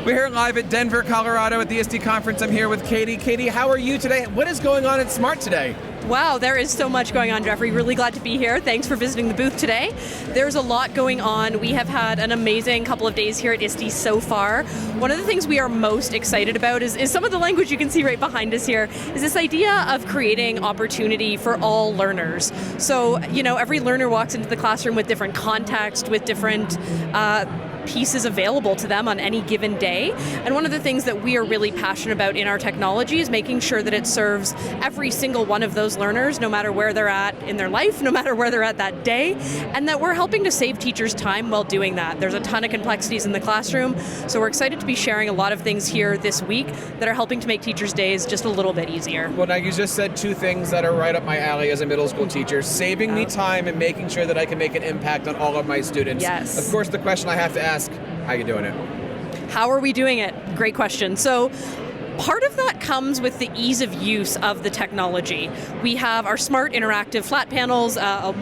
We're here live at Denver, Colorado at the ISTE Conference. I'm here with Katie. Katie, how are you today? What is going on at SMART today? Wow, there is so much going on, Jeffrey. Really glad to be here. Thanks for visiting the booth today. There's a lot going on. We have had an amazing couple of days here at ISTE so far. One of the things we are most excited about is some of the language you can see right behind us here, is this idea of creating opportunity for all learners. So, every learner walks into the classroom with different context, with different pieces available to them on any given day. And one of the things that we are really passionate about in our technology is making sure that it serves every single one of those learners, no matter where they're at in their life, no matter where they're at that day, and that we're helping to save teachers time while doing that. There's a ton of complexities in the classroom, so we're excited to be sharing a lot of things here this week that are helping to make teachers' days just a little bit easier. Well, now you just said two things that are right up my alley as a middle school teacher, saving me time and making sure that I can make an impact on all of my students. Yes. Of course, the question I have to ask, how are you doing it? How are we doing it? Great question. So part of that comes with the ease of use of the technology. We have our smart interactive flat panels, a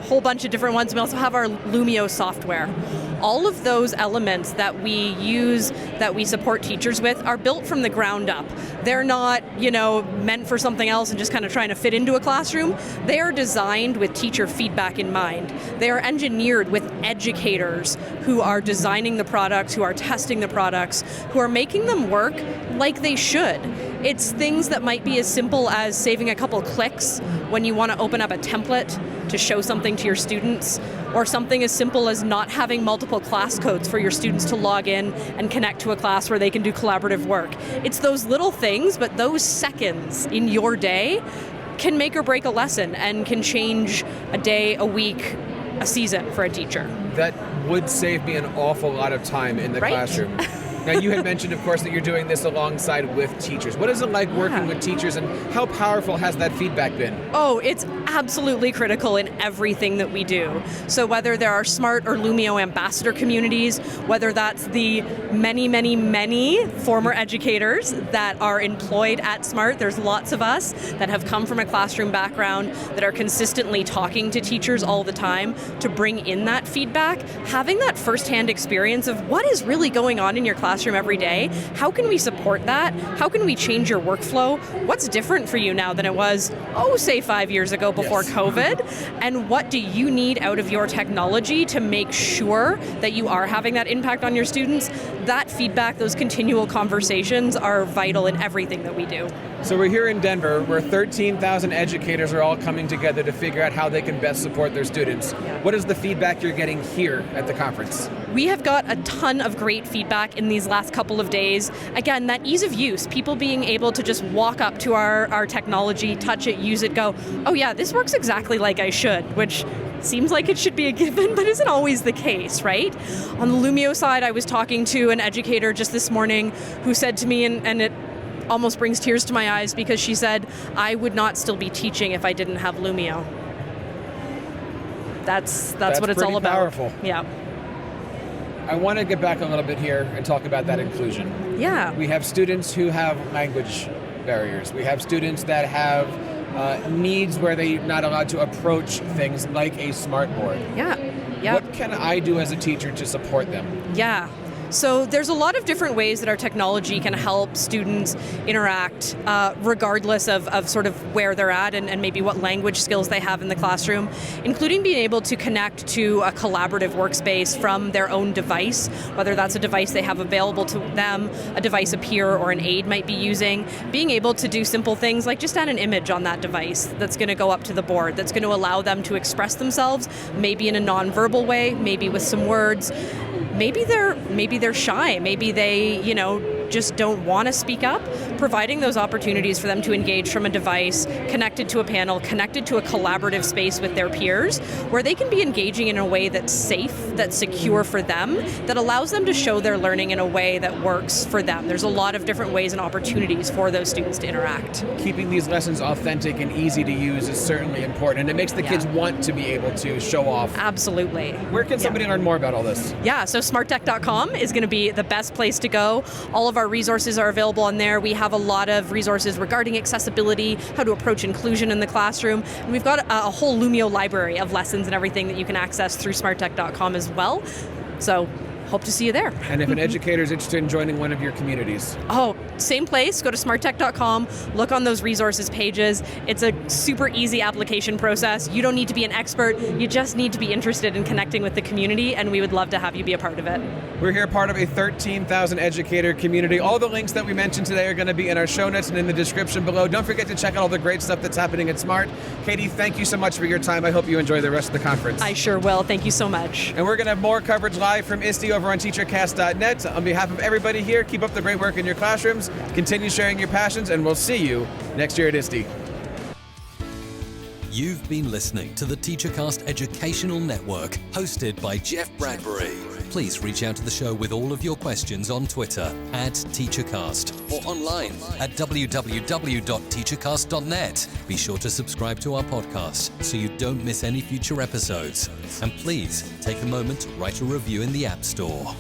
whole bunch of different ones. We also have our Lumio software. All of those elements that we use, that we support teachers with, are built from the ground up. They're not, meant for something else and just kind of trying to fit into a classroom. They are designed with teacher feedback in mind. They are engineered with educators who are designing the products, who are testing the products, who are making them work like they should. It's things that might be as simple as saving a couple clicks when you want to open up a template to show something to your students, or something as simple as not having multiple class codes for your students to log in and connect to a class where they can do collaborative work. It's those little things, but those seconds in your day can make or break a lesson and can change a day, a week, a season for a teacher. That would save me an awful lot of time in the classroom. Now, you had mentioned, of course, that you're doing this alongside with teachers. What is it like working with teachers, and how powerful has that feedback been? Oh, it's absolutely critical in everything that we do. So whether there are SMART or Lumio ambassador communities, whether that's the many, many, many former educators that are employed at SMART, there's lots of us that have come from a classroom background that are consistently talking to teachers all the time to bring in that feedback. Having that firsthand experience of what is really going on in your classroom every day, how can we support that? How can we change your workflow? What's different for you now than it was, say 5 years ago before COVID? And what do you need out of your technology to make sure that you are having that impact on your students? That feedback, those continual conversations are vital in everything that we do. So we're here in Denver, where 13,000 educators are all coming together to figure out how they can best support their students. What is the feedback you're getting here at the conference? We have got a ton of great feedback in these last couple of days. Again, that ease of use, people being able to just walk up to our technology, touch it, use it, go, oh yeah, this works exactly like I should, which seems like it should be a given, but isn't always the case, right? On the Lumio side, I was talking to an educator just this morning who said to me, and it almost brings tears to my eyes, because she said, I would not still be teaching if I didn't have Lumio. That's what it's all about. Powerful. Yeah. I want to get back a little bit here and talk about that inclusion. Yeah. We have students who have language barriers. We have students that have needs where they're not allowed to approach things like a smart board. Yeah. What can I do as a teacher to support them? Yeah. So there's a lot of different ways that our technology can help students interact regardless of sort of where they're at and maybe what language skills they have in the classroom, including being able to connect to a collaborative workspace from their own device, whether that's a device they have available to them, a device a peer or an aide might be using, being able to do simple things like just add an image on that device that's going to go up to the board, that's going to allow them to express themselves, maybe in a nonverbal way, maybe with some words. Maybe they're shy, maybe they, just don't want to speak up. Providing those opportunities for them to engage from a device, connected to a panel, connected to a collaborative space with their peers, where they can be engaging in a way that's safe, that's secure for them, that allows them to show their learning in a way that works for them. There's a lot of different ways and opportunities for those students to interact. Keeping these lessons authentic and easy to use is certainly important, and it makes the kids want to be able to show off. Absolutely. Where can somebody learn more about all this? Yeah, so smarttech.com is going to be the best place to go. All of our resources are available on there. We have a lot of resources regarding accessibility, how to approach inclusion in the classroom, and we've got a whole Lumio library of lessons and everything that you can access through smarttech.com as well. So hope to see you there. And if an educator is interested in joining one of your communities? Oh, same place. Go to smarttech.com, look on those resources pages. It's a super easy application process. You don't need to be an expert. You just need to be interested in connecting with the community, and we would love to have you be a part of it. We're here part of a 13,000 educator community. All the links that we mentioned today are going to be in our show notes and in the description below. Don't forget to check out all the great stuff that's happening at SMART. Katie, thank you so much for your time. I hope you enjoy the rest of the conference. I sure will. Thank you so much. And we're going to have more coverage live from ISTE over on teachercast.net. On behalf of everybody here, keep up the great work in your classrooms, continue sharing your passions, and we'll see you next year at ISTE. You've been listening to the TeacherCast Educational Network, hosted by Jeff Bradbury. Please reach out to the show with all of your questions on Twitter @TeacherCast or online at www.teachercast.net. Be sure to subscribe to our podcast so you don't miss any future episodes. And please take a moment to write a review in the App Store.